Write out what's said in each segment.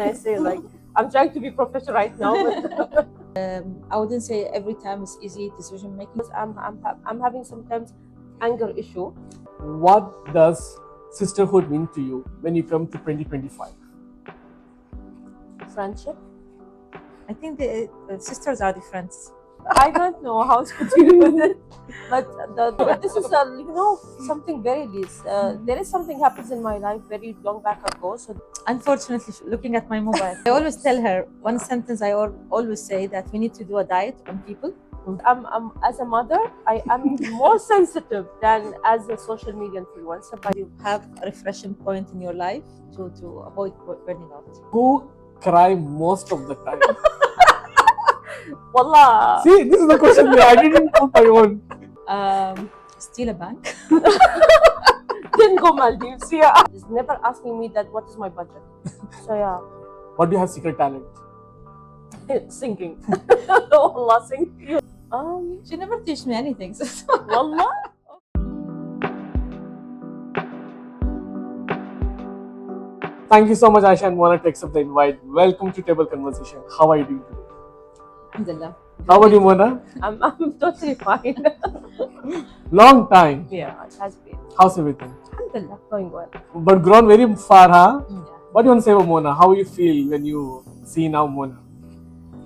I say like I'm trying to be professional right now, but I wouldn't say every time it's easy decision making. I'm having sometimes anger issue. What does sisterhood mean to you when you come to 2025? Friendship. I think the sisters are the friends. I don't know how to deal with it, but this is something very least. There is something happens in my life very long back ago. So Unfortunately, looking at my mobile, I always tell her one sentence. I always say that we need to do a diet on people. As a mother, I am more sensitive than as a social media influencer. But You have a refreshing point in your life to avoid burning out. Who cry most of the time? wallah, See, this is the question that I didn't put my own. Steal a bank. didn't go Maldives. Yeah, he's never asking me that. What is my budget? So yeah, What do you have secret talent? singing. Wallah, singing. She never teach me anything. Wallah. Thank you so much, Aisha and Mona, to accept the invite. Welcome to Table Conversation. How are you doing today? Alhamdulillah. How about you, Mona? I'm totally fine. Long time. Yeah, it has been. How's everything? Alhamdulillah, going well. But grown very far, huh? Yeah. What do you want to say about Mona? How you feel when you see now Mona?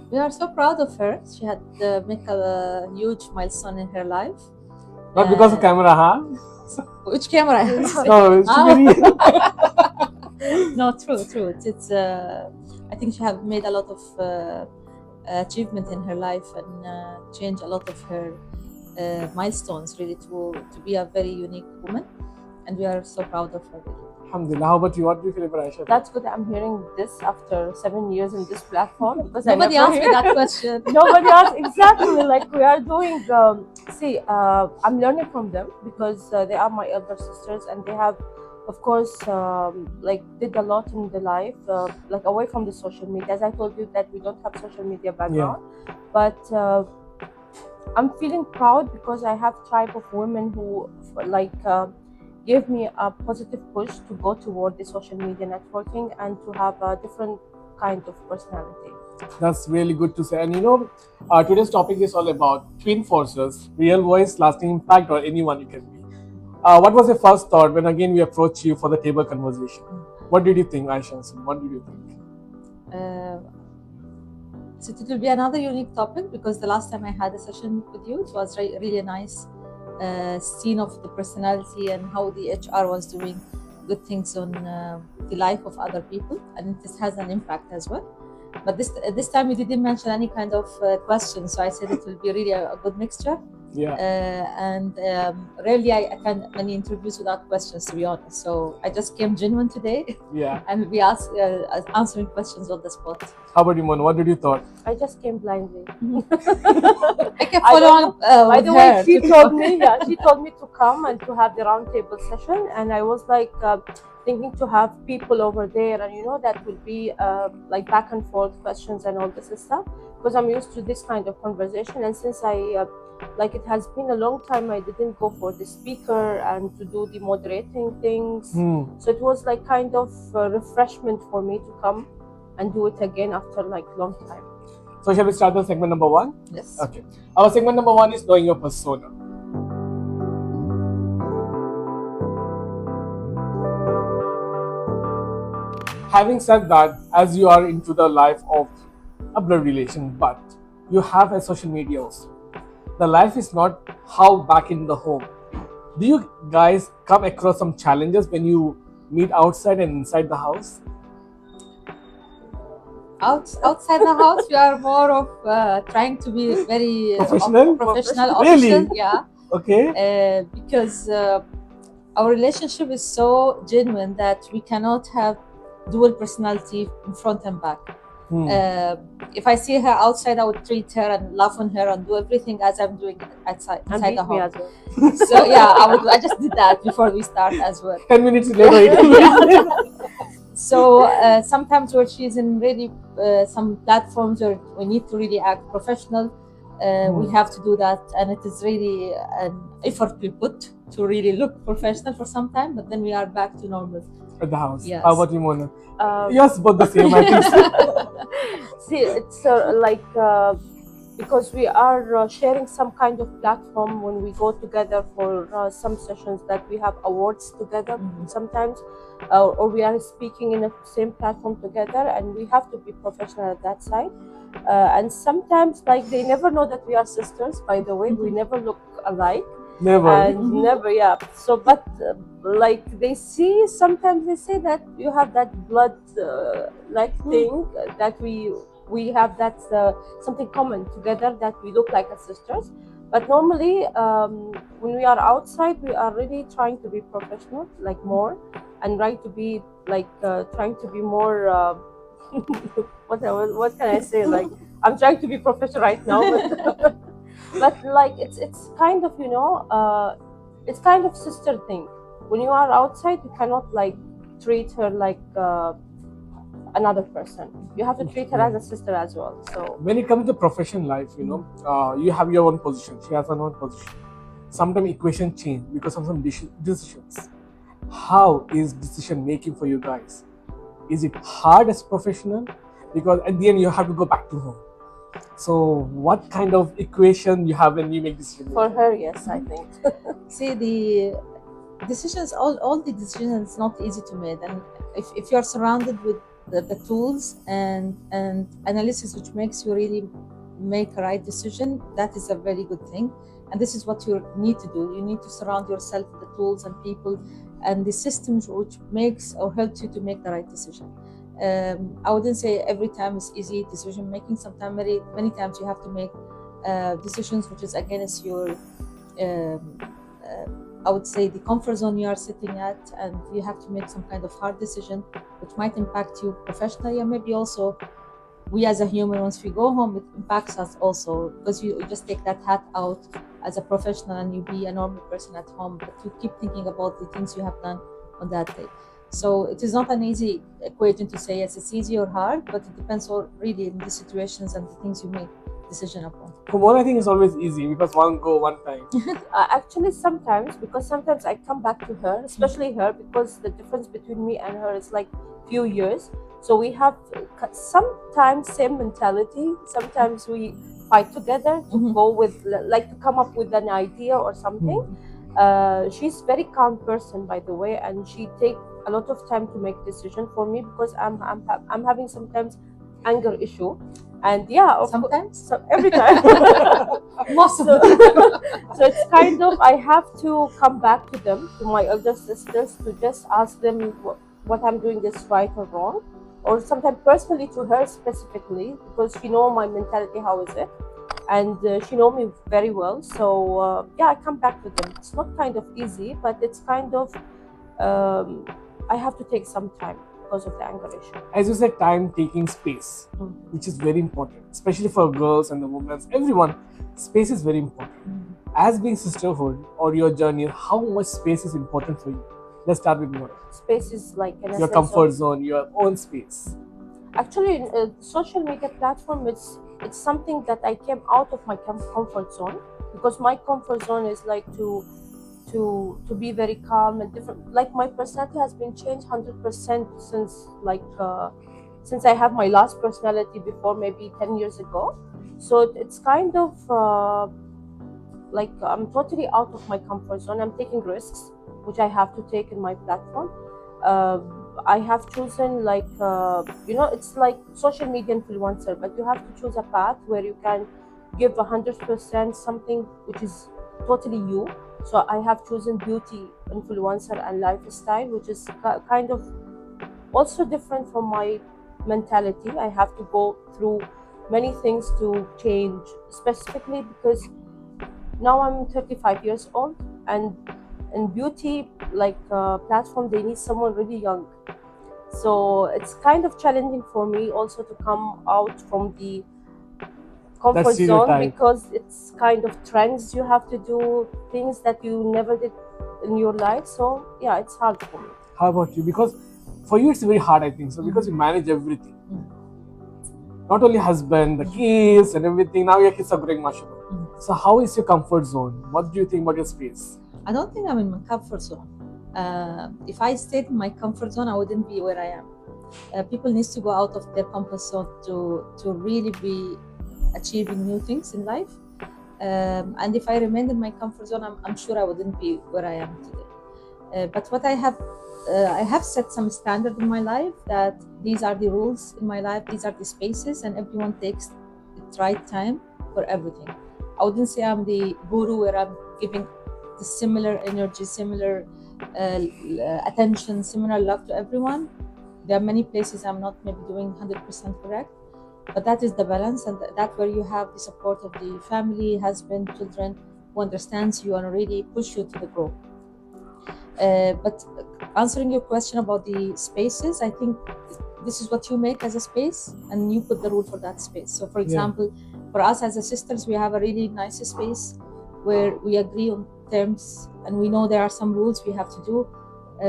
We are so proud of her. She had make a huge milestone in her life. Not because of camera, huh? Which camera? No, it's very... No, true. It's I think she have made a lot of achievement in her life and changed a lot of her milestones really to be a very unique woman, and we are so proud of her. Really. Alhamdulillah. How about you? What do you feel about Aisha? That's good. I'm hearing this after 7 years in this platform because Nobody I never asked me that question. Nobody asked exactly. Like we are doing. I'm learning from them because they are my elder sisters and they have, of course, did a lot in the life, like away from the social media. As I told you that we don't have social media background, but I'm feeling proud because I have tribe of women who gave me a positive push to go toward the social media networking and to have a different kind of personality. That's really good to say. And today's topic is all about twin forces, real voice, lasting impact, or anyone you can be. What was your first thought when again we approached you for the table conversation? What did you think, Aisha? What did you think? So it will be another unique topic because the last time I had a session with you, it was really a nice scene of the personality and how the HR was doing good things on the life of other people, and this has an impact as well. But this time we didn't mention any kind of question, so I said it will be really a good mixture. Yeah. Rarely I attend many interviews without questions, to be honest. So I just came genuine today. Yeah. And we asked answering questions on the spot. How about you, Mona? What did you thought? I just came blindly. I kept following by the way, her. she told me to come and to have the roundtable session, and I was like thinking to have people over there, and that will be like back and forth questions and all this stuff because I'm used to this kind of conversation, and since it has been a long time I didn't go for the speaker and to do the moderating things. So it was like kind of refreshment for me to come and do it again after like long time. So shall we start with segment number 1? Yes. Okay. Our segment number 1 is knowing your persona. Having said that, as you are into the life of a blood relation, but you have a social media also. The life is not how back in the home. Do you guys come across some challenges when you meet outside and inside the house? Outside the house, we are more of trying to be very Professional, official. Really? Yeah. Okay. Because our relationship is so genuine that we cannot have dual personality in front and back. If I see her outside, I would treat her and laugh on her and do everything as I'm doing inside the home. As well. So yeah, I just did that before we start as well. 10 minutes later, 8 minutes later. So sometimes where she's in really some platforms where we need to really act professional, we have to do that, and it is really an effort we put to really look professional for some time, but then we are back to normal. At the house. Yes. How about you, Mona? Um, Yes, both the same, I think. See, it's because we are sharing some kind of platform when we go together for some sessions, that we have awards together sometimes, or we are speaking in the same platform together, and we have to be professional at that side. And sometimes, like, they never know that we are sisters. By the way, we never look alike. Never. And never, yeah. So, but like, they see, sometimes they say that you have that blood like thing, that we have that something common together, that we look like as sisters. But normally, when we are outside, we are really trying to be professional, like more, and trying to be like trying to be more. What can I say? Like, I'm trying to be professional right now, but like, it's kind of, it's kind of sister thing. When you are outside, you cannot like treat her like another person. You have to treat her as a sister as well. So when it comes to professional life, you have your own position, she has her own position. Sometimes equations change because of some decisions. How is decision making for you guys? Is it hard as professional? Because at the end you have to go back to home. So what kind of equation you have when you make decisions? for her, yes, I think. See, the decisions, all the decisions, not easy to make. And if you're surrounded with the tools and analysis which makes you really make a right decision, that is a very good thing. And this is what you need to do. You need to surround yourself with the tools and people and the systems which makes or helps you to make the right decision. I wouldn't say every time is easy decision making. Sometimes, many times, you have to make decisions which is against your I would say the comfort zone you are sitting at, and you have to make some kind of hard decision which might impact you professionally, and maybe also we as a human, once we go home, it impacts us also, because you just take that hat out as a professional and you be a normal person at home, but you keep thinking about the things you have done on that day. So it is not an easy equation to say yes, it's easy or hard, but it depends on really in the situations and the things you make decision upon. For one, I think it's always easy because one go, one time. Actually, sometimes, because sometimes I come back to her, especially her, because the difference between me and her is like few years. So we have sometimes same mentality. Sometimes we fight together to go with, like, to come up with an idea or something. She's very calm person, by the way, and she take a lot of time to make decision for me, because I'm having sometimes anger issue. And yeah, Sometimes? every time. Most of the time. So it's kind of, I have to come back to them, to my elder sisters, to just ask them what I'm doing is right or wrong, or sometimes personally to her specifically, because she know my mentality, how is it, and she know me very well. So yeah, I come back to them. It's not kind of easy, but it's kind of I have to take some time because of the anger issue. As you said, time taking space, which is very important, especially for girls and the women, everyone. Space is very important. As being sisterhood or your journey, how much space is important for you? Let's start with Nora. Space is like Your comfort zone, your own space. Actually, social media platform, it's something that I came out of my comfort zone, because my comfort zone is like to be very calm and different. Like, my personality has been changed 100% since since I have my last personality before, maybe 10 years ago. So it's kind of like I'm totally out of my comfort zone. I'm taking risks, which I have to take in my platform. I have chosen it's like social media influencer, but you have to choose a path where you can give 100% something which is totally you. So I have chosen beauty influencer and lifestyle, which is kind of also different from my mentality. I have to go through many things to change, specifically because now I'm 35 years old, and in beauty platform, they need someone really young. So it's kind of challenging for me also to come out from the comfort zone, because it's kind of trends. You have to do things that you never did in your life. So yeah, it's hard for me. How about you? Because for you it's very hard, I think so, because you manage everything. Not only husband, the kids and everything. Now your kids are growing, mashallah. So how is your comfort zone? What do you think about your space? I don't think I'm in my comfort zone. If I stayed in my comfort zone, I wouldn't be where I am. People need to go out of their comfort zone to really be achieving new things in life. And if I remained in my comfort zone, I'm sure I wouldn't be where I am today. But what I have set some standard in my life that these are the rules in my life, these are the spaces, and everyone takes its right time for everything. I wouldn't say I'm the guru where I'm giving the similar energy, similar attention, similar love to everyone. There are many places I'm not maybe doing 100% correct, but that is the balance, and that's where you have the support of the family, husband, children, who understands you and really push you to the goal. But answering your question about the spaces, I think this is what you make as a space, and you put the rule for that space. So, for example, for us as a sisters, we have a really nice space where we agree on terms, and we know there are some rules we have to do.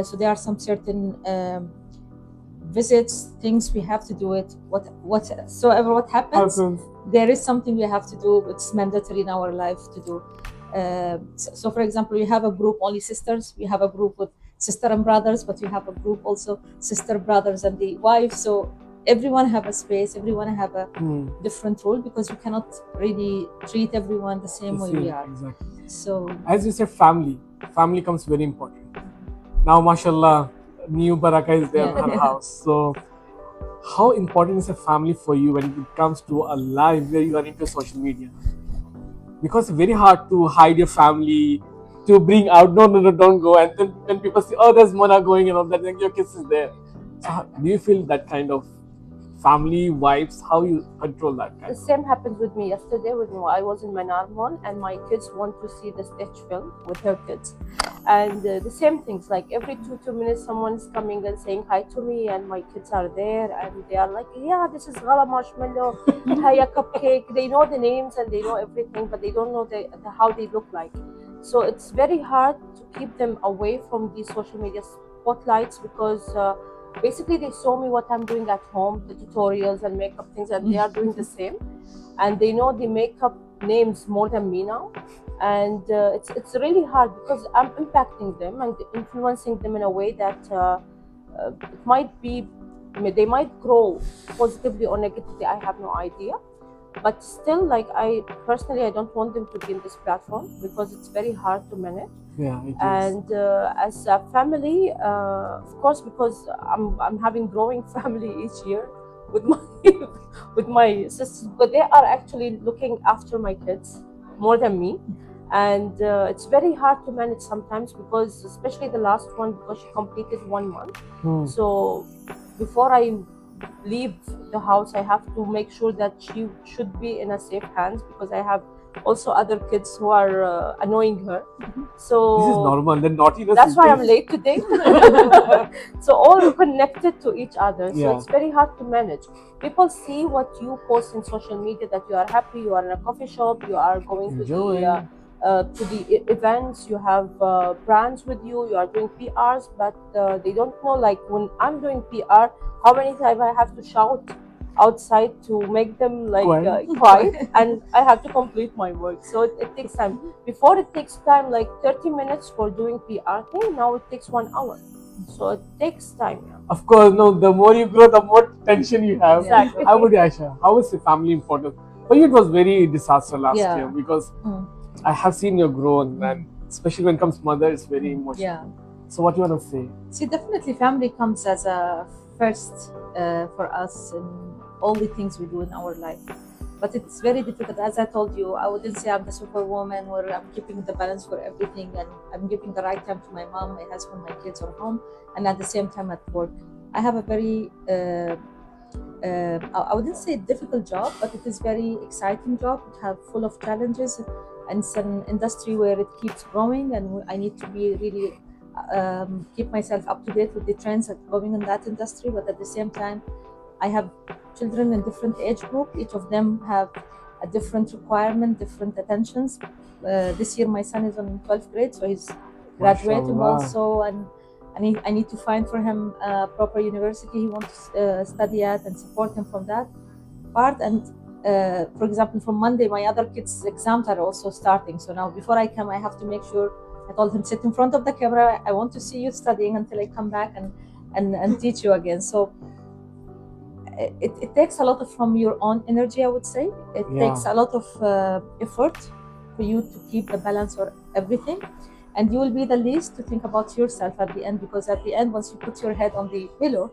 So there are some certain visits, things we have to do it. Whatsoever what happens, there is something we have to do. It's mandatory in our life to do. So for example, we have a group only sisters. We have a group with sister and brothers, but we have a group also sister, brothers, and the wife. So everyone have a space. Everyone have a different role, because you cannot really treat everyone the same way we are. Exactly. So as you said, family comes very important. Now, mashallah, new Baraka is there in her house. So, how important is a family for you when it comes to a life where you are into social media? Because it's very hard to hide your family, to bring out, no, don't go. And then when people say, oh, there's Mona going and all that, then your kids is there. So, do you feel that kind of family vibes? How you control that kind? The same happened with me yesterday when I was in Manarmon, and my kids want to see the sketch film with her kids. And the same things, like every 2 minutes someone's coming and saying hi to me, and my kids are there and they are like, yeah, this is Gala Marshmallow, Haya Cupcake. They know the names and they know everything, but they don't know how they look like. So it's very hard to keep them away from these social media spotlights, because basically they saw me what I'm doing at home, the tutorials and makeup things, and they are doing the same, and they know the makeup names more than me now. And it's really hard, because I'm impacting them and influencing them in a way that it might be, they might grow positively or negatively, I have no idea. But still, like, I personally, I don't want them to be in this platform, because it's very hard to manage. Yeah, it is. And as a family, of course, because I'm having growing family each year with my with my sisters, but they are actually looking after my kids more than me. And it's very hard to manage sometimes, because especially the last one, because she completed 1 month. So before I leave the house, I have to make sure that she should be in a safe hands, because I have also other kids who are annoying her. So this is normal. Then naughtiness. That's why I'm late today. So all connected to each other. So it's very hard to manage. People see what you post in social media, that you are happy, you are in a coffee shop, you are going to the events, you have brands with you, you are doing PRs, but they don't know, like, when I'm doing PR, how many times I have to shout outside to make them like quiet, and I have to complete my work. So it takes time. Before, it takes time like 30 minutes for doing PR thing. Now it takes 1 hour. So it takes time. Of course, no. The more you grow, the more tension you have. Exactly. How about Aisha? How is the family important? For you, it was very disaster last year, because I have seen your growth, and especially when it comes to mother, it's very emotional. Yeah. So what do you want to say? See, definitely family comes as a first for us in all the things we do in our life. But it's very difficult. As I told you, I wouldn't say I'm the superwoman where I'm keeping the balance for everything, and I'm giving the right time to my mom, my husband, my kids are home, and at the same time at work. I have a very, I wouldn't say difficult job, but it is very exciting job. It have full of challenges, and it's an industry where it keeps growing, and I need to be really keep myself up to date with the trends that are going in that industry. But at the same time, I have children in different age group. Each of them have a different requirement, different attentions. This year, my son is on 12th grade, so he's graduating also, and I need to find for him a proper university he wants to study at, and support him from that part. And for example, from Monday, my other kids' exams are also starting. So now, before I come, I have to make sure I told him, sit in front of the camera. I want to see you studying until I come back and teach you again. So it takes a lot from your own energy, I would say. It takes a lot of effort for you to keep the balance or everything. And you will be the least to think about yourself at the end, because at the end, once you put your head on the pillow,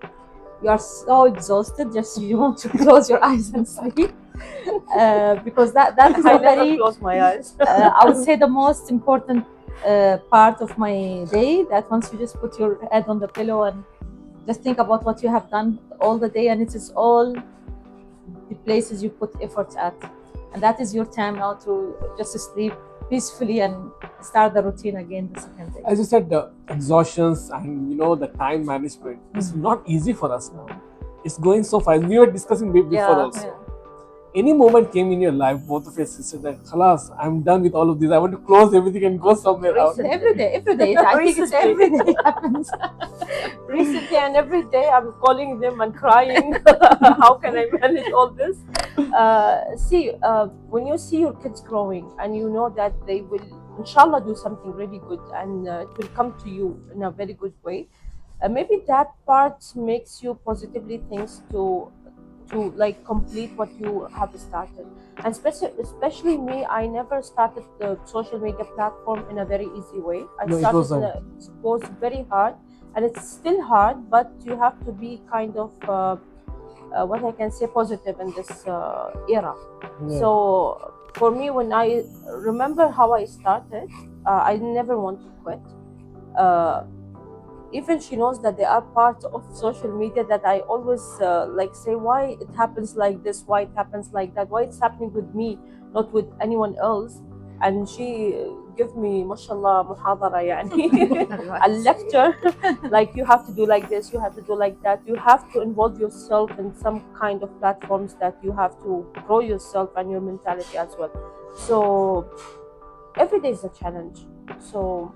you are so exhausted, just you want to close your eyes and sleep. Because that is I a never very, close my eyes. I would say, the most important part of my day, that once you just put your head on the pillow and just think about what you have done all the day, and it is all the places you put effort at, and that is your time now to just sleep peacefully and start the routine again the second day. As you said, the exhaustions and the time management is not easy for us now. It's going so fast. We were discussing before also. Yeah. Any moment came in your life, both of your sisters, that khalas, I'm done with all of this. I want to close everything and go somewhere else. Every day. I think it's every day happens. Recently, and every day I'm calling them and crying. How can I manage all this? When you see your kids growing and you know that they will, inshallah, do something really good, and it will come to you in a very good way, maybe that part makes you positively things to like complete what you have started. And especially me, I never started the social media platform in a very easy way. No, it was it was very hard, and it's still hard, but you have to be kind of what I can say, positive in this era. So for me, when I remember how I started, I never want to quit. Even she knows that they are part of social media, that I always like say why it happens like this, why it happens like that, why it's happening with me, not with anyone else. And she give me, mashallah, muhadara, yani, a lecture, like you have to do like this, you have to do like that, you have to involve yourself in some kind of platforms, that you have to grow yourself and your mentality as well. So every day is a challenge. So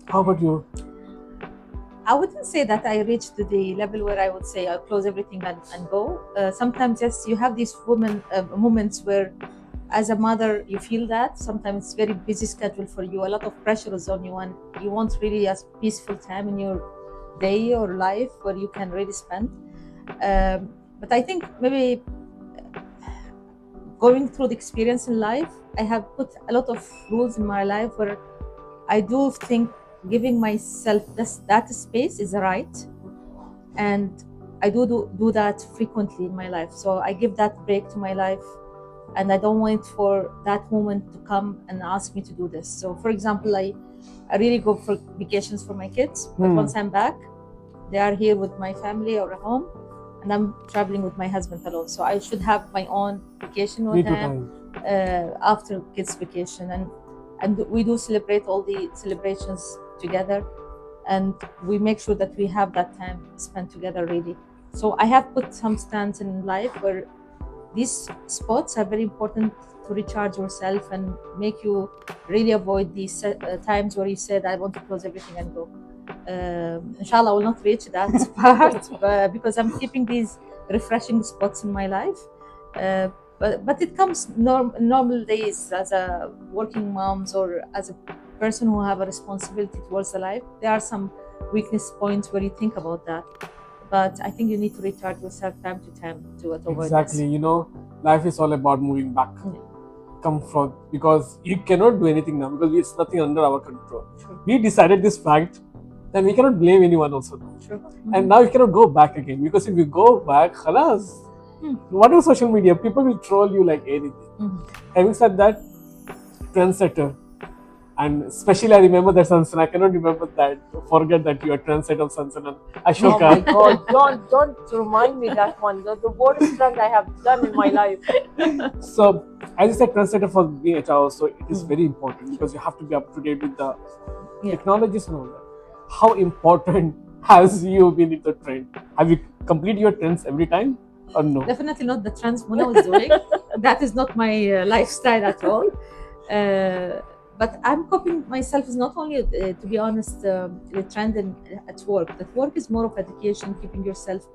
how about you? I wouldn't say that I reached to the level where I would say I'll close everything and go. Sometimes, yes, you have these moments where, as a mother, you feel that. Sometimes it's very busy schedule for you. A lot of pressure is on you, and you want really a peaceful time in your day or life where you can really spend. But I think maybe going through the experience in life, I have put a lot of rules in my life where I do think giving myself that space is right, and I do that frequently in my life. So I give that break to my life, and I don't wait for that moment to come and ask me to do this. So for example, I really go for vacations for my kids, but once I'm back, they are here with my family or at home, and I'm traveling with my husband alone. So I should have my own vacation with them after kids vacation, and we do celebrate all the celebrations together, and we make sure that we have that time spent together really. So I have put some stands in life where these spots are very important to recharge yourself and make you really avoid these times where you said, I want to close everything and go. Inshallah, I will not reach that part because I'm keeping these refreshing spots in my life. But it comes normal days as a working moms or as a person who have a responsibility towards the life. There are some weakness points where you think about that, but I think you need to recharge yourself time to time to avoid exactly this. Life is all about moving back, comfort, because you cannot do anything now because it's nothing under our control. We decided this fact, then we cannot blame anyone also. And now you cannot go back again, because if you go back, khalas, whatever social media, people will troll you like anything. Having said that, trendsetter. And especially I remember that Sansan. I cannot forget that you are trendsetter of Sansan and Ashoka. Oh my God, don't remind me that one. The worst trend I have done in my life. So, as you said, trendsetter for me, HR, so it is very important because you have to be up to date with the technologies and all that. How important has you been in the trend? Have you completed your trends every time or no? Definitely not the trends Mona is doing. That is not my lifestyle at all. But I'm copying myself is not only, to be honest, the trend at work. That work is more of education, keeping yourself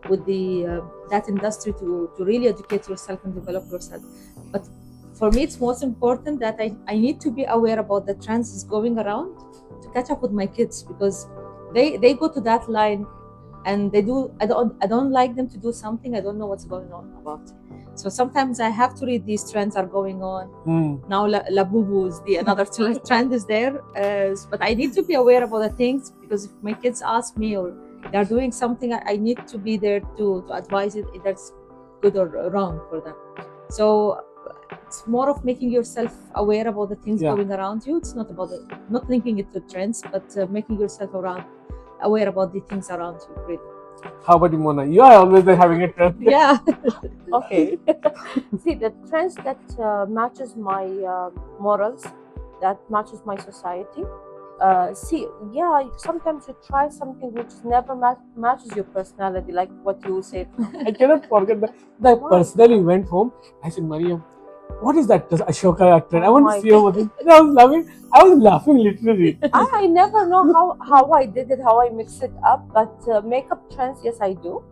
with the that industry to really educate yourself and develop yourself. But for me, it's most important that I need to be aware about the trends is going around to catch up with my kids, because they go to that line and they do. I don't like them to do something I don't know what's going on about. So sometimes I have to read these trends are going on. Now La Boo the another trend is there, but I need to be aware about the things, because if my kids ask me or they're doing something, I need to be there to advise it if that's good or wrong for them. So it's more of making yourself aware about the things going around you. It's not about not linking it to trends, but making yourself aware about the things around you. Really. How about you, Mona? You are always there having a trend. Yeah. Okay. See, the trends that matches my morals, that matches my society. Sometimes you try something which never matches your personality, like what you said. I cannot forget that. I personally went home. I said, Mariam, what is that Ashoka trend? I want to see what it is. I was laughing literally. I never know how I did it, how I mixed it up, but makeup trends, yes, I do.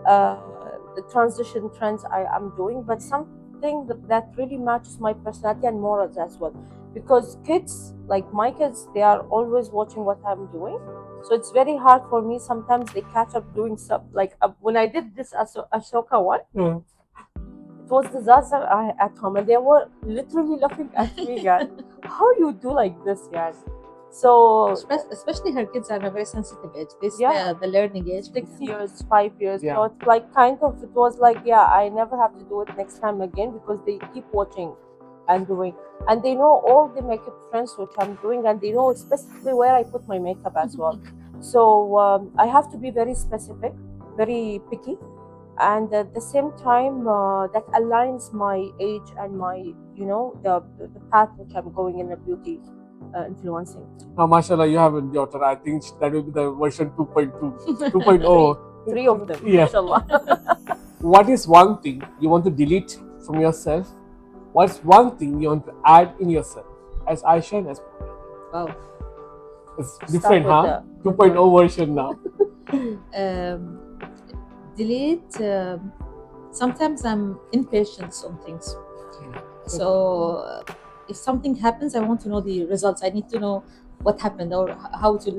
The transition trends I am doing, but something that really matches my personality and morals as well. Because kids, like my kids, they are always watching what I'm doing. So it's very hard for me. Sometimes they catch up doing stuff. Like when I did this Ashoka one, it was disaster at home, and they were literally laughing at me, guys. How you do like this, guys? So especially her kids are at a very sensitive age. The learning age, 6 years, 5 years. Yeah. So it's like it was like, I never have to do it next time again, because they keep watching and doing, and they know all the makeup trends which I'm doing, and they know specifically where I put my makeup as well. So I have to be very specific, very picky, and at the same time that aligns my age and my the path which I'm going in the beauty influencing. Now, mashallah, you have a daughter. I think that will be the version 2.2, 2.0. 3 of them. Yeah. Mashallah. What is one thing you want to delete from yourself? What's one thing you want to add in yourself as Ayesha and as Wow. It's different, huh? 2.0 version now. Delete. Sometimes I'm impatient on things. So if something happens, I want to know the results. I need to know what happened or how to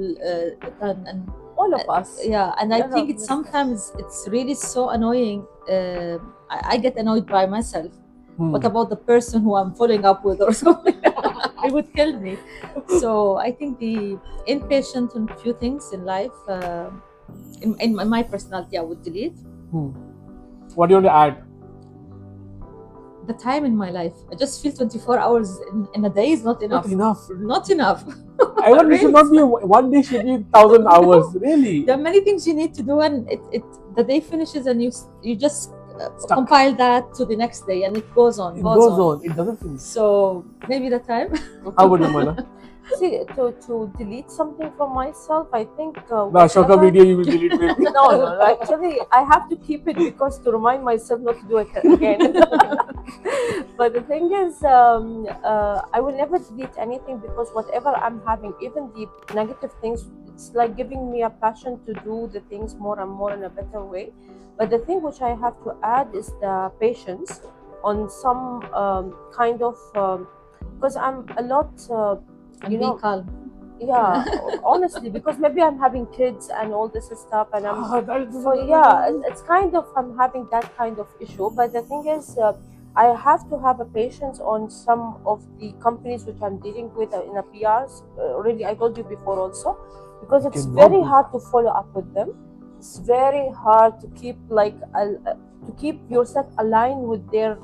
done. And all of us. Yeah, and I think sometimes it's really so annoying. I get annoyed by myself. What about the person who I'm following up with or something? It would kill me. So I think the impatient on few things in life, in my personality, I would delete. What do you want to add? The time in my life. I just feel 24 hours in a day is not enough. Not enough. I want it should not be one day, should be 1,000 hours. Really? There are many things you need to do, and the day finishes, and you just compile that to the next day, and it goes on. It goes on. It doesn't finish. So maybe the time. How about you, Mana? See, to delete something from myself, I think. The Ashoka video you will delete maybe. No, actually, I have to keep it because to remind myself not to do it again. But the thing is, I will never delete anything, because whatever I'm having, even the negative things, it's like giving me a passion to do the things more and more in a better way. But the thing which I have to add is the patience on some kind of, because I'm a lot. And be calm. Yeah, honestly, because maybe I'm having kids and all this stuff, and it's kind of, I'm having that kind of issue. But the thing is, I have to have a patience on some of the companies which I'm dealing with in a PRs. Really, I told you before also, because it's very hard to follow up with them. It's very hard to keep yourself aligned with their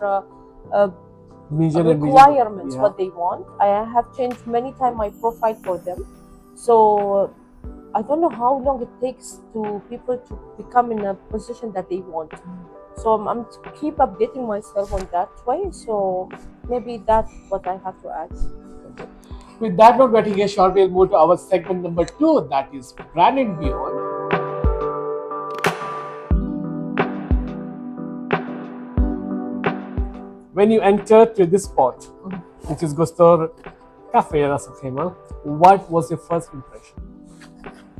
requirements, what they want. I have changed many times my profile for them, so I don't know how long it takes to people to become in a position that they want. So I'm to keep updating myself on that way. So maybe that's what I have to add. With that note, we're taking a short, we'll move to our segment number 2, that is Brand and Beyond. When you entered to this spot, which is Gusto Restaurant, what was your first impression?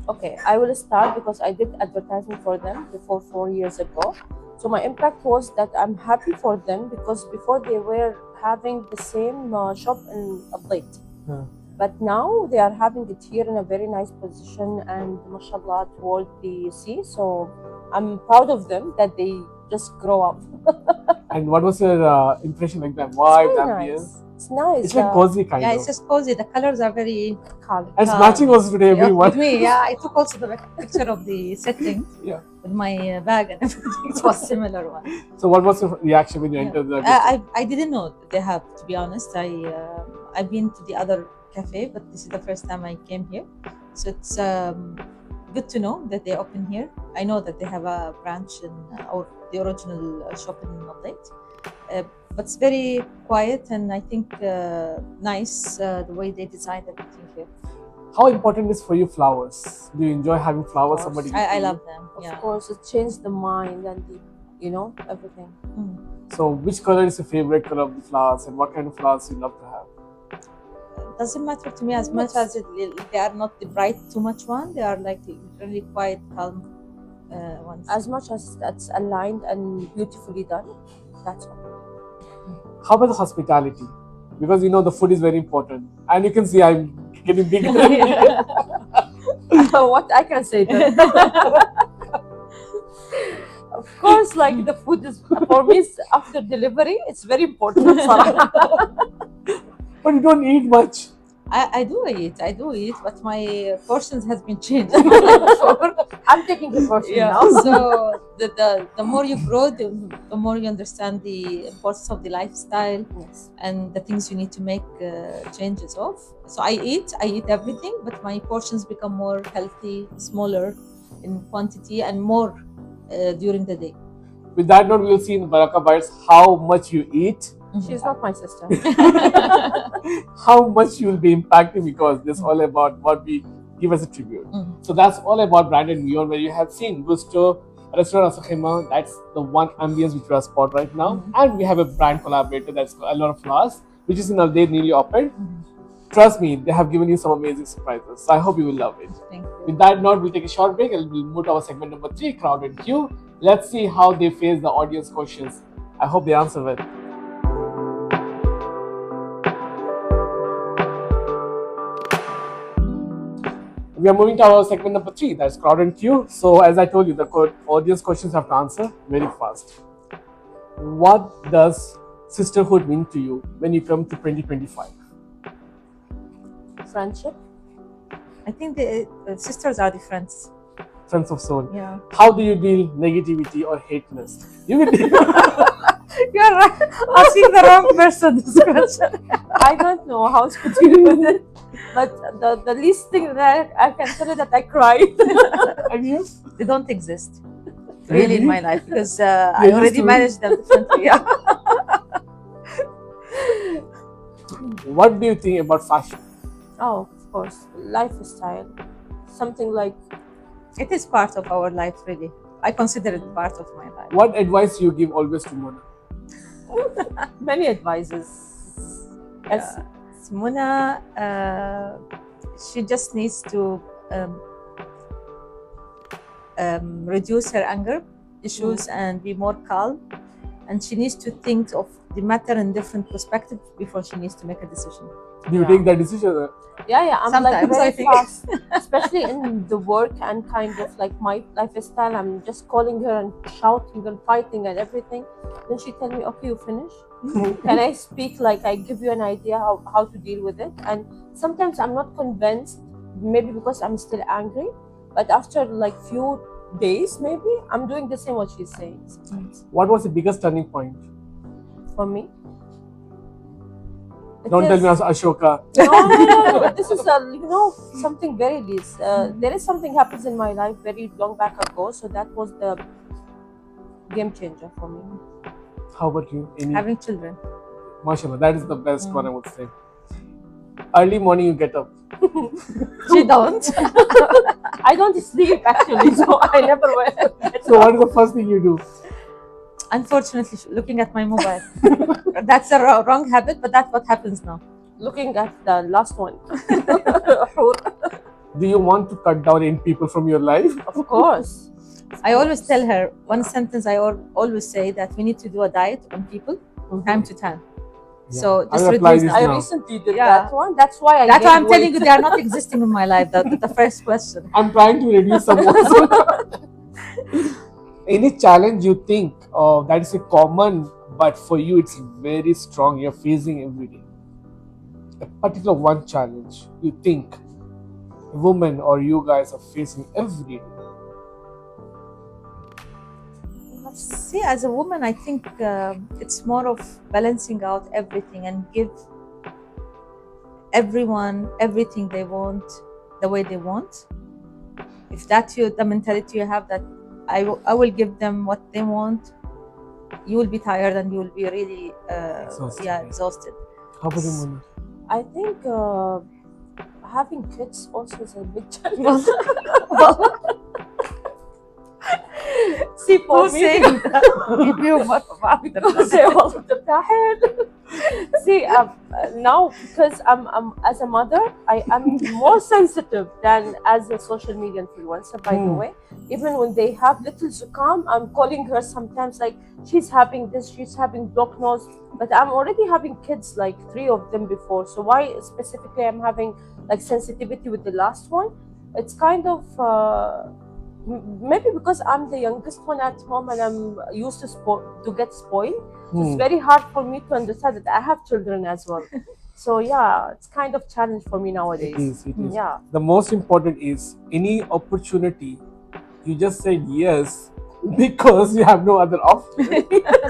Okay, I will start because I did advertising for them before 4 years ago. So my impact was that I'm happy for them, because before they were having the same shop in a plate. But now they are having it here in a very nice position and mashallah toward the sea. So I'm proud of them that they just grow up. And what was your impression like that? It's Why very the nice. ambience? It's nice. It's like cozy kind Yeah, of. it's just cozy. The colors are very calm. And it's matching also today, yeah, everyone. with me. Yeah, I took also the picture of the setting Yeah. with my bag and everything. It was similar one. So what was your reaction when you Yeah. entered the I didn't know that they have, to be honest. I've been to the other cafe, but this is the first time I came here. So it's good to know that they open here. I know that they have a branch in or the original shop in Maldate. But it's very quiet and I think nice the way they designed everything here. How important is for you flowers? Do you enjoy having flowers? Of course. Somebody I give you? love them. Of Yeah. course, it changed the mind and the, everything. So which color is your favorite color of the flowers and what kind of flowers you love to have? Doesn't matter to me as much as they are not the bright too much one. They are like really quiet, calm ones. As much as that's aligned and beautifully done, that's all. How about the hospitality? Because the food is very important. And you can see I'm getting bigger. What I can say then. Of course, like the food is for me after delivery, it's very important. But you don't eat much. I do eat, but my portions has been changed. I'm taking the portion Yeah. now. So the more you grow, the more you understand the importance of the lifestyle Yes. and the things you need to make changes of. So I eat everything, but my portions become more healthy, smaller in quantity, and more during the day. With that note, we'll see in Baraka Bites how much you eat, She's not my sister. how much you will be impacting because this is all about what we give as a tribute. So that's all about branded beyond where you have seen Gusto Restaurant RAK. That's the one ambience which we are spot right now. And we have a brand collaborator that's called Alora Flowers, which is in Alday newly opened. Trust me, they have given you some amazing surprises. So I hope you will love it. Thank you. With that note, we'll take a short break and we'll move to our segment number 3, Crowded Queue. Let's see how they face the audience questions. I hope they answer well. We are moving to our segment number 3, that's Crowded Queue. So as I told you, the audience questions have to answer very fast. What does sisterhood mean to you when you come to 2025? Friendship. I think the sisters are the friends. Friends of soul. Yeah. How do you deal negativity or hateness? You will deal. You're right. Asking the wrong person this question. I don't know how to deal with it, but the least thing that I can tell you that I cried. And you? They don't exist really in my life because I You're used already to it. managed them differently. Yeah. What do you think about fashion? Oh, of course, lifestyle. Something like It is part of our life, really. I consider it part of my life. What advice you give always to Mona? many advices. Yes. Muna, she just needs to reduce her anger issues and be more calm. And she needs to think of the matter in different perspectives before she needs to make a decision. Do you Yeah. take that decision? Yeah, I'm like Sometimes, very I think. fast, especially in the work and kind of like my lifestyle. I'm just calling her and shouting and fighting and everything. Then she tell me, okay, you finish? Can I speak? Like I give you an idea how to deal with it. And sometimes I'm not convinced, maybe because I'm still angry. But after like few days, maybe I'm doing the same what she's saying. Sometimes. What was the biggest turning point? For me. It Don't tell is- me Ashoka. No. This is something very least. There is something happens in my life very long back ago, so that was the game changer for me. How about you? Any? Having children. MashaAllah, that is the best one I would say. Early morning you get up. She don't. I don't sleep actually, so I never went. So what is the first thing you do? Unfortunately, looking at my mobile. That's a wrong habit, but that's what happens now. Looking at the last one. Do you want to cut down 8 people from your life? Of course. I always tell her one sentence. I always say that we need to do a diet on people time to time. So I just will apply reduce this them. I now. recently did Yeah. that one. That's why I That's why I'm gained telling you weight. they are not existing in my life. The first question. I'm trying to reduce some also. Any challenge you think that is a common, but for you it's very strong, you're facing every day? A particular one challenge you think women or you guys are facing every day? See, as a woman, I think it's more of balancing out everything and give everyone everything they want the way they want. If that's the mentality you have, that I will give them what they want, you will be tired and you will be really exhausted. How about you, Mona? I think having kids also is a big challenge. See, for me, see, now because I'm as a mother, I am more sensitive than as a social media influencer. By the way, even when they have little zukam, I'm calling her sometimes like she's having this, she's having blocked nose, but I'm already having kids, like 3 of them before. So why specifically I'm having like sensitivity with the last one? It's kind of maybe because I'm the youngest one at home and I'm used to get spoiled. So it's very hard for me to understand that I have children as well. So yeah, it's kind of challenge for me nowadays. It is. Yeah. The most important is any opportunity, you just said yes because you have no other option.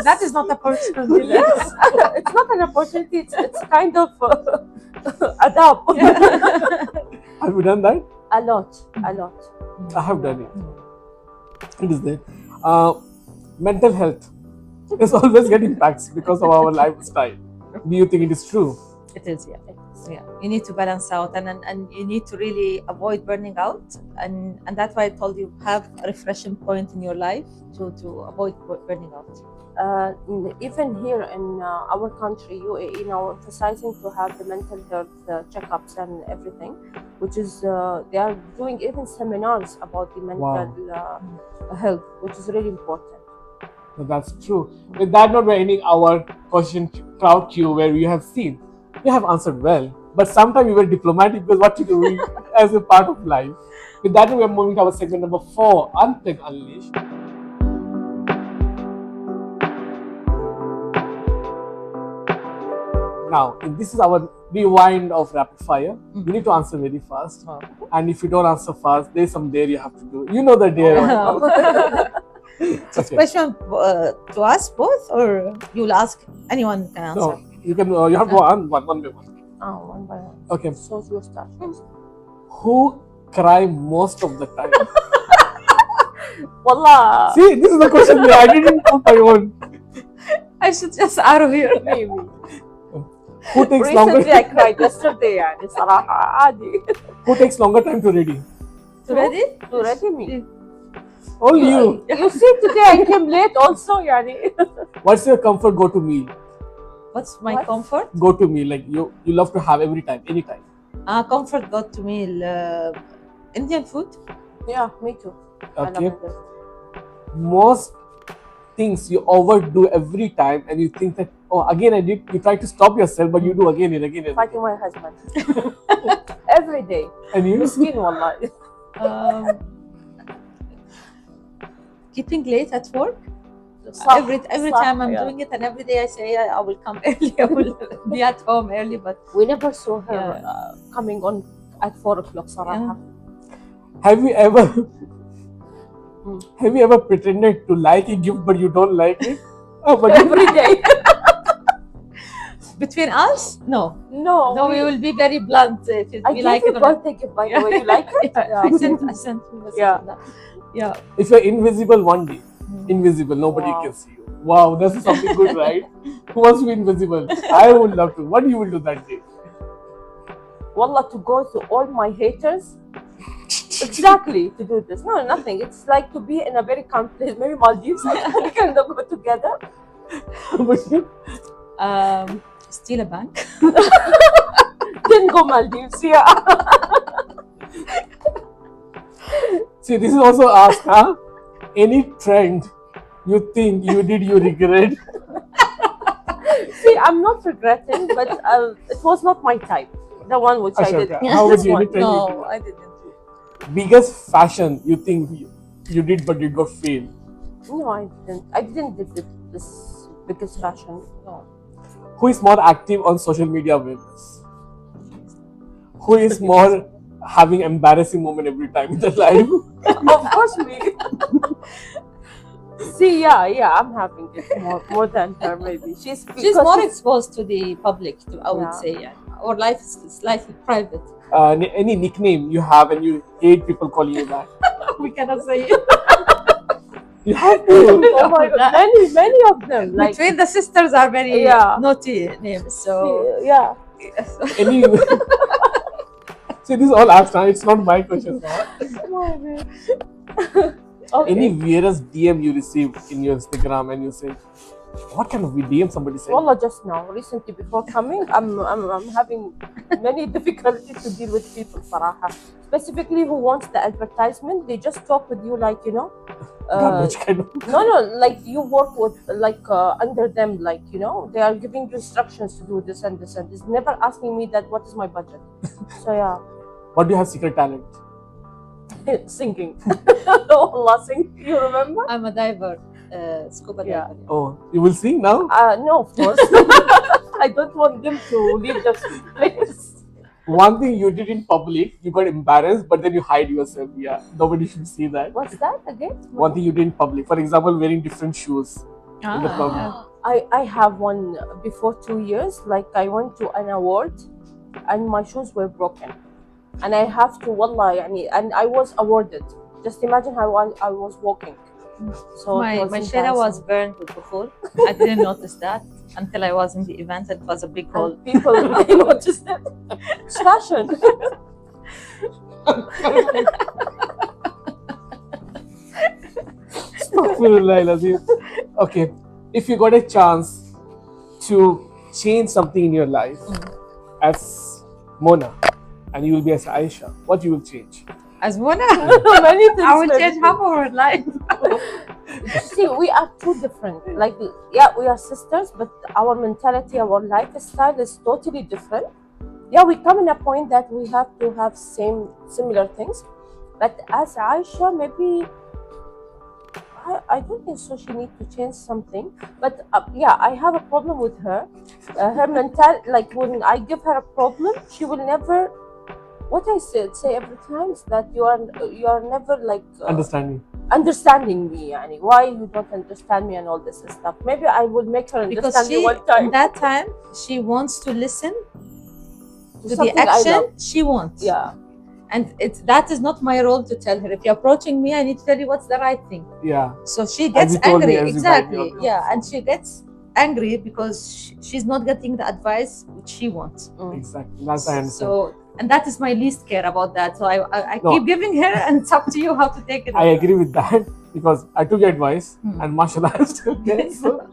That is not a opportunity. Yes, it's not an opportunity. It's kind of adapt. Have you done that? A lot. I have done it. It is there. Mental health is always getting impacts because of our lifestyle. Do you think it is true? It is, yeah. Yeah, you need to balance out and you need to really avoid burning out, and that's why I told you have a refreshing point in your life to avoid burning out. Even here in our country, UAE, now emphasizing to have the mental health checkups and everything, which is they are doing even seminars about the mental health, which is really important. So that's true. With that note, we're ending our question crowd queue where you have seen, you have answered well, but sometimes you were diplomatic because what you do as a part of life. With that, we're moving to our segment number 4, Unplug Unleash. Now, this is our rewind of rapid fire. You need to answer very fast. And if you don't answer fast, there's some dare you have to do. You know the dare. Question to us both, or you'll ask anyone can answer? No, you can. You have to go on one by one. One by one. Okay. So you start first. Who cry most of the time? Wallah. See, this is the question. I didn't put my own. I should just out of here. Maybe. Who takes Recently longer? I cried yesterday. يعني صراحة عادي. Who takes longer time to ready? Ready? To ready me. Only you. You see, today I came late also. يعني. What's your comfort go-to meal? What's my comfort? Go-to meal, like you love to have every time, anytime. Comfort go-to meal. Indian food. Yeah, me too. Okay. Most things you overdo every time, and you think that, oh, again I did. You try to stop yourself, but you do again and again. And Fighting my husband every day. And you? Miskin wallah. Keeping late at work. Every time I'm doing it, and every day I say I will come early. I will be at home early, but we never saw her coming on at 4 o'clock. صراحة. Have you ever pretended to like a gift but you don't like it? But Every day. Between us, no, No, we will be very blunt. If I we gave like you it or not. birthday gift, by the way. You like it? I sent a message on that. Yeah. If you're invisible one day, invisible, nobody Wow. can see you. Wow, that's something good, right? Who wants to be invisible? I would love to. What you will do that day? Wallah, to go to all my haters. Exactly, to do this. No, nothing. It's like to be in a very calm place. Maybe Maldives. We can go together. Steal a bank. Then go Maldives. Yeah. See, this is also asked, huh? Any trend you think you did, you regret? See, I'm not regretting, but it was not my type. The one which I did. Ashoka, how would This you one. anytime you No, do I didn't. biggest fashion you think you did but you got failed? No, I didn't. I didn't did this biggest fashion. No. Who is more active on social media awareness? Who is more having embarrassing moment every time in their life? Of course, me. See, yeah, I'm having it more than her. Maybe she's More exposed to the public, I would Yeah. say. Yeah. Our life is slightly private. Any nickname you have and you hate people calling you that? We cannot say it. You have to. Oh my God, many of them. Like, Between the sisters are very Yeah. naughty names. So yeah. Any. See, this is all asked now. It's not my question. Okay. Any weirdest DM you received in your Instagram and you say, what kind of DM somebody said? Wallah, just now, recently before coming, I'm having many difficulties to deal with people, Faraha. Specifically, who wants the advertisement, they just talk with you like, Garbage kind of. no, like you work with, like, under them, like, they are giving you instructions to do this and this and this, never asking me that, what is my budget? So, yeah, What do you have secret talent? singing. Allah, sing, you remember? I'm a diver, scuba Yeah. diver. Oh, you will sing now? No, of course. I don't want them to leave the place. One thing you did in public, you got embarrassed, but then you hide yourself. Yeah, nobody should see that. What's that again? One thing you did in public, for example, wearing different shoes in the public. I have one before 2 years. Like, I went to an award and my shoes were broken. And I have to, wallah, and I was awarded. Just imagine how I was walking. So My shera was burned with bukhur. I didn't notice that until I was in the event. It was a big hole. and people, they noticed it. It's fashion. Okay, if you got a chance to change something in your life as Mona and you will be as Aisha, what you will change? As Mona, Many things. I will many change things. half of her life. See, we are two different. Like, yeah, we are sisters, but our mentality, our lifestyle is totally different. Yeah, we come in a point that we have to have similar things. But as Aisha, maybe I don't think so. She needs to change something. But yeah, I have a problem with her. Her mentality, like when I give her a problem, she will never. What I say every time is that you are never like understanding me. Yani, why you don't understand me and all this stuff. Maybe I will make her Because understand me she, one time. at that time, she wants to listen to the Something I action love. she wants. Yeah. And that is not my role to tell her. If you're approaching me, I need to tell you what's the right thing. Yeah. So she As gets you told me, angry. as you guide me Exactly. on Yeah. And she gets angry because she's not getting the advice which she wants. Exactly. That's I understand. So, and that is my least care about that. So I No. keep giving her, and it's up to you how to take it. I agree with that because I took your advice and mashallah I still get so.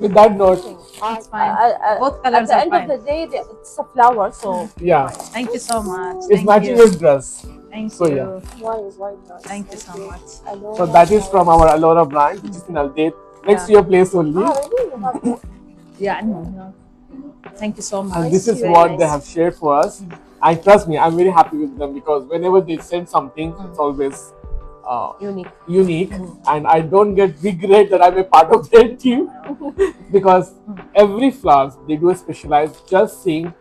With that note, It's fine. Both colors At are the end fine. of the day, it's a flower. So yeah, Thank you so much. it's Thank matching you. your dress. Thank So, you. yeah. why not? Thank you so much. So that is from our Alora brand, which is in Aldate, next to your place only. Really? You have to- Yeah. No. Thank you so much. And this is Very what nice. they have shared for us. And trust me, I'm very happy with them because whenever they send something, it's always unique. And I don't get regret that I'm a part of their team because every flowers they do a specialized just seeing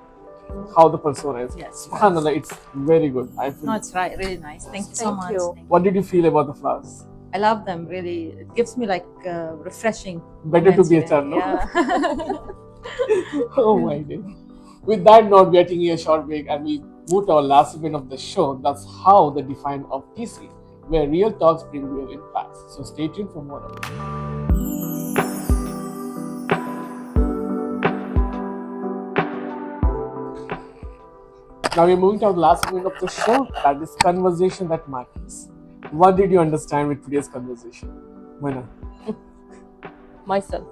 how the persona is. Yes. Subhanallah, it's very good. I feel. No, it's right. Really nice. Thank you so Thank much. you. Thank you. What did you feel about the flowers? I love them. Really, it gives me like refreshing. Better to moments, be a really. child, no? Yeah. Oh my day. With that note, we are taking a short break and we move to our last segment of the show. That's how the define of TC, where real talks bring real impacts. So stay tuned for more of it. Now we're moving to our last segment of the show, that is conversation that matters. What did you understand with today's conversation? Mana, myself.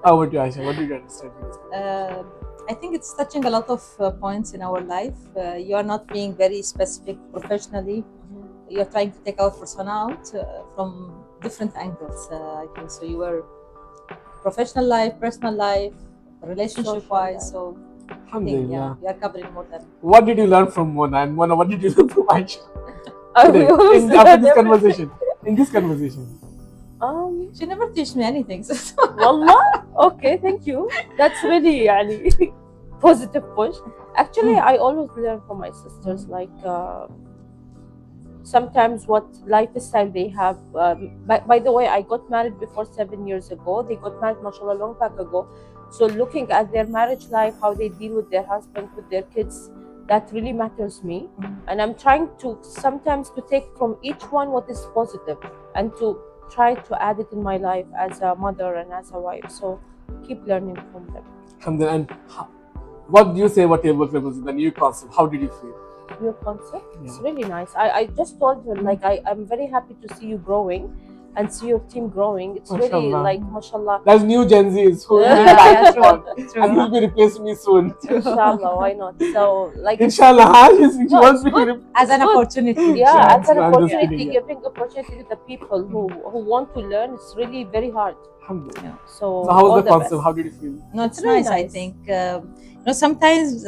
how about you, Aisha? What did you understand with this conversation? I think it's touching a lot of points in our life. You are not being very specific professionally. You're trying to take our persona out from different angles. I think so. You were professional life, personal life, relationship wise. So I think Alhamdulillah. we are covering more than. What did you learn from Mona? And Mona, what did you learn from Aisha? I Today, will after this say- conversation. In this conversation. She never teach me anything. So Wallah, okay, thank you. That's really يعني, positive push. Actually, I always learn from my sisters. Like sometimes what lifestyle they have. By the way, I got married before 7 years ago. They got married, mashallah, long time ago. So looking at their marriage life, how they deal with their husband, with their kids, that really matters me. And I'm trying to sometimes to take from each one what is positive and to try to add it in my life as a mother and as a wife. So keep learning from them. Alhamdulillah. And what do you say about table clothes, the new concept? How did you feel? Your concept, it's Yeah. really nice. I just told her, like, I'm very happy to see you growing and see your team growing. It's really Mashallah. like, mashallah. There's new Gen Zs who Yeah, will yeah, back true. on. And he'll be replacing me soon. Inshallah, why not? So, like, Inshallah, huh? She No, wants it's me to good. as an Good. opportunity. yeah, as an I'm just opportunity, kidding, yeah. giving opportunity to the people who want to learn, it's really very hard. Alhamdulillah. So, So how all was the concept? best. How did you feel? No, it's It's really nice. I nice. think sometimes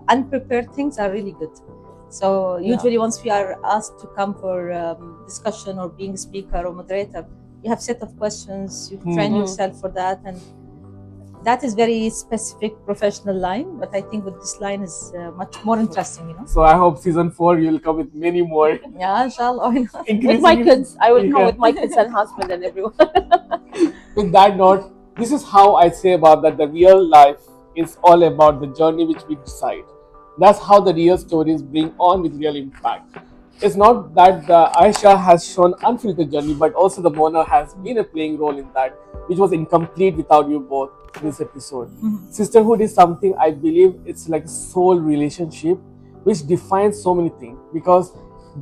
unprepared things are really good. So usually once we are asked to come for discussion or being speaker or moderator, you have set of questions. You train Mhm. yourself for that, and that is very specific professional line. But I think with this line is much more interesting. You know. So I hope season 4 you'll come with many more. Yeah, inshallah. Why not? With my kids, I will come Yeah. with my kids and husband and everyone. With that note, this is how I say about that the real life is all about the journey which we decide. That's how the real stories bring on with real impact. It's not that the Aisha has shown unfiltered journey, but also the Mona has been a playing role in that, which was incomplete without you both in this episode. Mhm. Sisterhood is something I believe it's like a soul relationship which defines so many things, because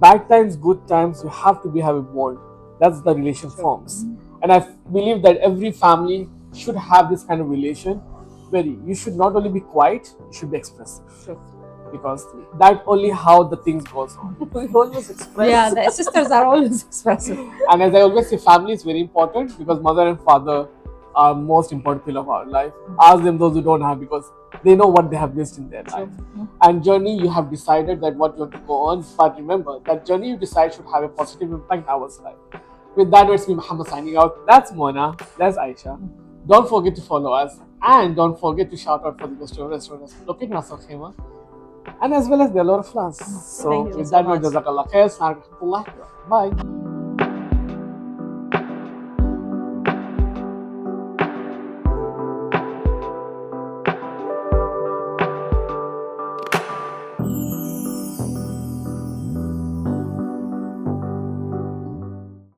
bad times, good times, you have to have a bond. That's the relation forms. And I believe that every family should have this kind of relation where you should not only be quiet, you should be expressive. Sure. Because that only how the things goes on. We always express. Yeah, the sisters are always expressive. And as I always say, family is very important because mother and father are most important pillar of our life. Ask them those who don't have, because they know what they have missed in their life. And journey, you have decided that what you want to go on, but remember that journey you decide should have a positive impact in our life. With that, it's me Muhammad signing out. That's Mona. That's Aisha. Don't forget to follow us, and don't forget to shout out for the Gusto Restaurant located in South Khema, and as well as the Alora Flowers. So Thank you with so that, much. Jazakallah khair. Bye.